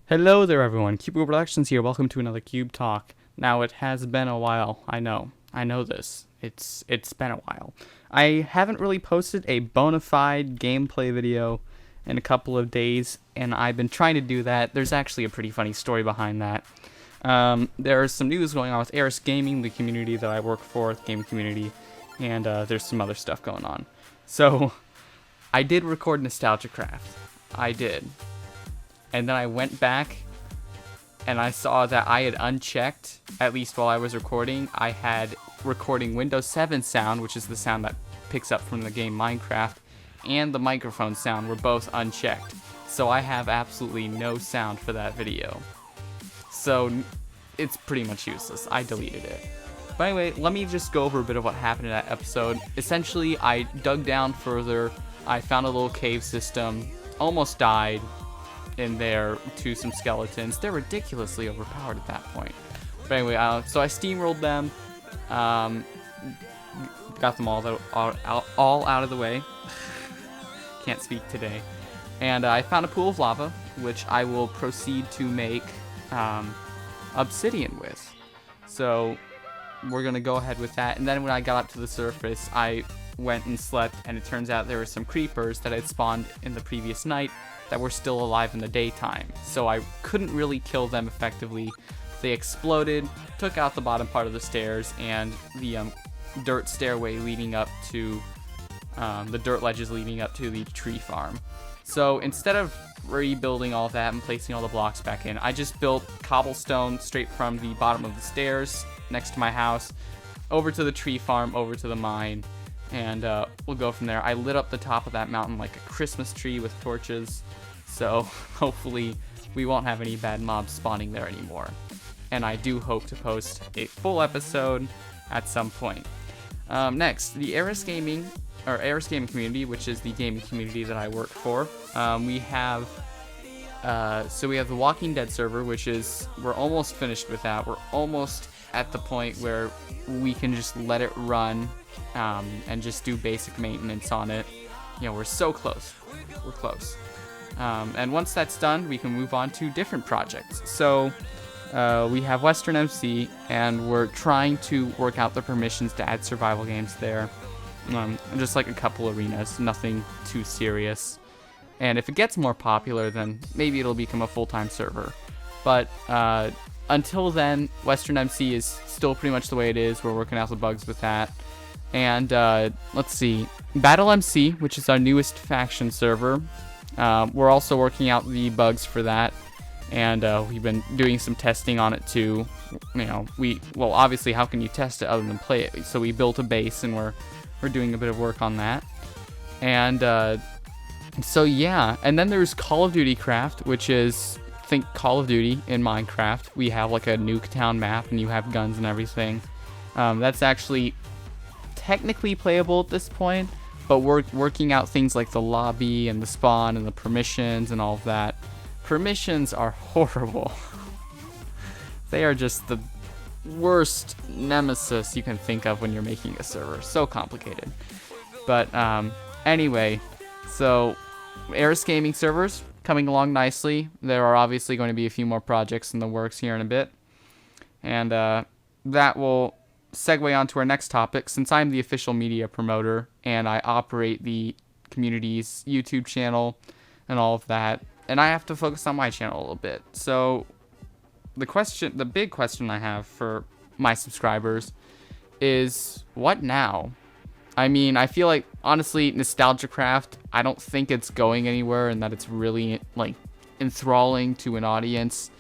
Hello there everyone, Cube Productions here, welcome to another Cube Talk. Now it has been a while, I know this, it's been a while. I haven't really posted a bona fide gameplay video in a couple of days, and I've been trying to do that. There's actually a pretty funny story behind that. There's some news going on with Aeris Gaming, the community that I work for, the gaming community, and there's some other stuff going on. So, I did record NostalgiaCraft, I did. And then I went back and I saw that I had unchecked, at least while I was recording, I had recording Windows 7 sound, which is the sound that picks up from the game Minecraft, and the microphone sound were both unchecked. So I have absolutely no sound for that video. So it's pretty much useless. I deleted it. But anyway, let me just go over a bit of what happened in that episode. Essentially, I dug down further, I found a little cave system, almost died in there to some skeletons. They're ridiculously overpowered at that point. But anyway, so I steamrolled them, got them all out of the way. Can't speak today. And I found a pool of lava, which I will proceed to make obsidian with. So we're gonna go ahead with that. And then when I got up to the surface, I went and slept, and it turns out there were some creepers that had spawned in the previous night that were still alive in the daytime, so I couldn't really kill them effectively. They exploded, took out the bottom part of the stairs, and the dirt stairway leading up to the dirt ledges leading up to the tree farm. So instead of rebuilding all that and placing all the blocks back in, I just built cobblestone straight from the bottom of the stairs next to my house over to the tree farm, over to the mine, and we'll go from there. I lit up the top of that mountain like a Christmas tree with torches, so hopefully we won't have any bad mobs spawning there anymore. And I do hope to post a full episode at some point. Next, the Aeris Gaming community, which is the gaming community that I work for. We have the Walking Dead server, which is, we're almost finished with that. We're almost at the point where we can just let it run and just do basic maintenance on it. You know, we're so close. We're close. And once that's done, we can move on to different projects. So we have Western MC, and we're trying to work out the permissions to add survival games there. Just like a couple arenas, nothing too serious. And if it gets more popular, then maybe it'll become a full-time server. But until then, Western MC is still pretty much the way it is. We're working out the bugs with that. And let's see, Battle MC, which is our newest faction server. We're also working out the bugs for that, and we've been doing some testing on it too. You know, well, obviously, how can you test it other than play it? So we built a base, and we're doing a bit of work on that. And so yeah, and then there's Call of Duty Craft, which is, think Call of Duty in Minecraft. We have like a Nuketown map, and you have guns and everything. That's actually technically playable at this point, but we're working out things like the lobby and the spawn and the permissions and all of that. Permissions are horrible. They are just the worst nemesis you can think of when you're making a server. So complicated. But anyway, so Aeris Gaming servers coming along nicely. There are obviously going to be a few more projects in the works here in a bit, and that will segue on to our next topic. Since I'm the official media promoter and I operate the community's YouTube channel and all of that, and I have to focus on my channel a little bit. So the big question I have for my subscribers is, what now? I mean, I feel like, honestly, NostalgiaCraft, I don't think it's going anywhere, and that it's really, like, enthralling to an audience.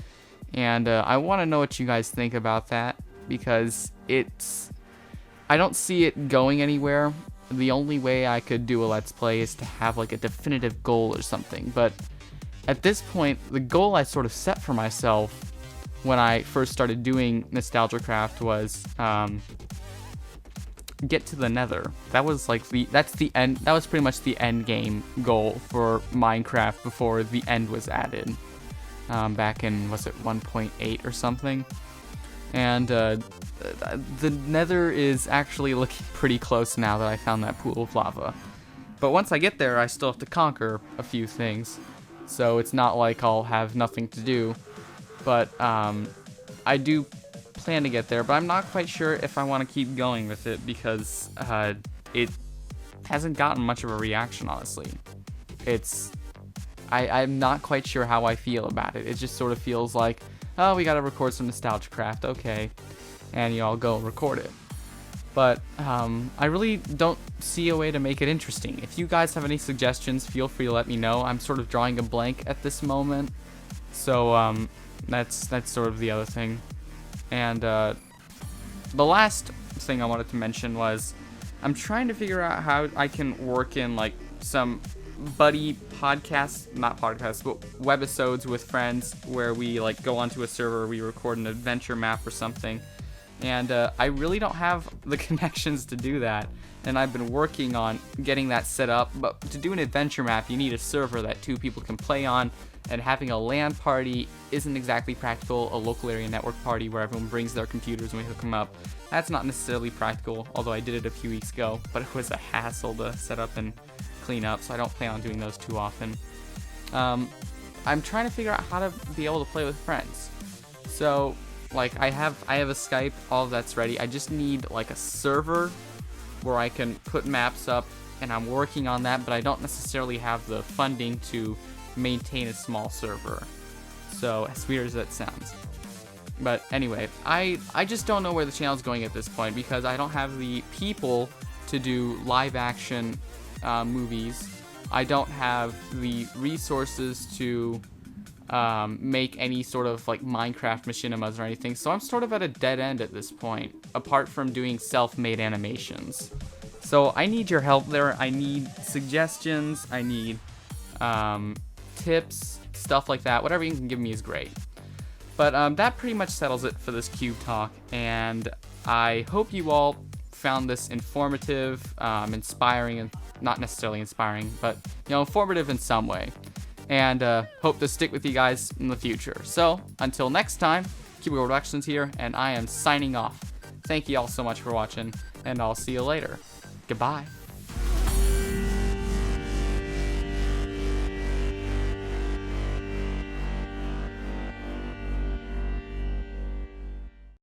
And I want to know what you guys think about that, because I don't see it going anywhere. The only way I could do a Let's Play is to have, like, a definitive goal or something. But at this point, the goal I sort of set for myself when I first started doing NostalgiaCraft was get to the Nether. That was like that's the end. That was pretty much the end game goal for Minecraft before the end was added. Back in, was it 1.8 or something? And the Nether is actually looking pretty close now that I found that pool of lava. But once I get there, I still have to conquer a few things. So it's not like I'll have nothing to do. But I do plan to get there, but I'm not quite sure if I want to keep going with it because it hasn't gotten much of a reaction, honestly. I'm not quite sure how I feel about it. It just sort of feels like, oh, we gotta record some NostalgiaCraft, okay. And I'll go record it. But I really don't see a way to make it interesting. If you guys have any suggestions, feel free to let me know. I'm sort of drawing a blank at this moment. So that's sort of the other thing. And the last thing I wanted to mention was I'm trying to figure out how I can work in like some buddy podcasts, not podcasts, but webisodes with friends where we like go onto a server, we record an adventure map or something. And I really don't have the connections to do that. And I've been working on getting that set up. But to do an adventure map, you need a server that 2 people can play on. And having a LAN party isn't exactly practical. A local area network party where everyone brings their computers and we hook them up. That's not necessarily practical, although I did it a few weeks ago. But it was a hassle to set up and clean up, so I don't plan on doing those too often. I'm trying to figure out how to be able to play with friends. So, like, I have a Skype, all of that's ready. I just need like a server where I can put maps up, and I'm working on that, but I don't necessarily have the funding to maintain a small server. So, as weird as that sounds. But anyway, I just don't know where the channel's going at this point because I don't have the people to do live action movies. I don't have the resources to make any sort of like Minecraft machinimas or anything, so I'm sort of at a dead end at this point, apart from doing self-made animations. So I need your help there. I need suggestions, I need tips, stuff like that. Whatever you can give me is great. But that pretty much settles it for this Cube Talk, and I hope you all found this informative, inspiring, and not necessarily inspiring, but informative in some way. And hope to stick with you guys in the future. So until next time, Keyboard Productions here, and I am signing off. Thank you all so much for watching, and I'll see you later. Goodbye.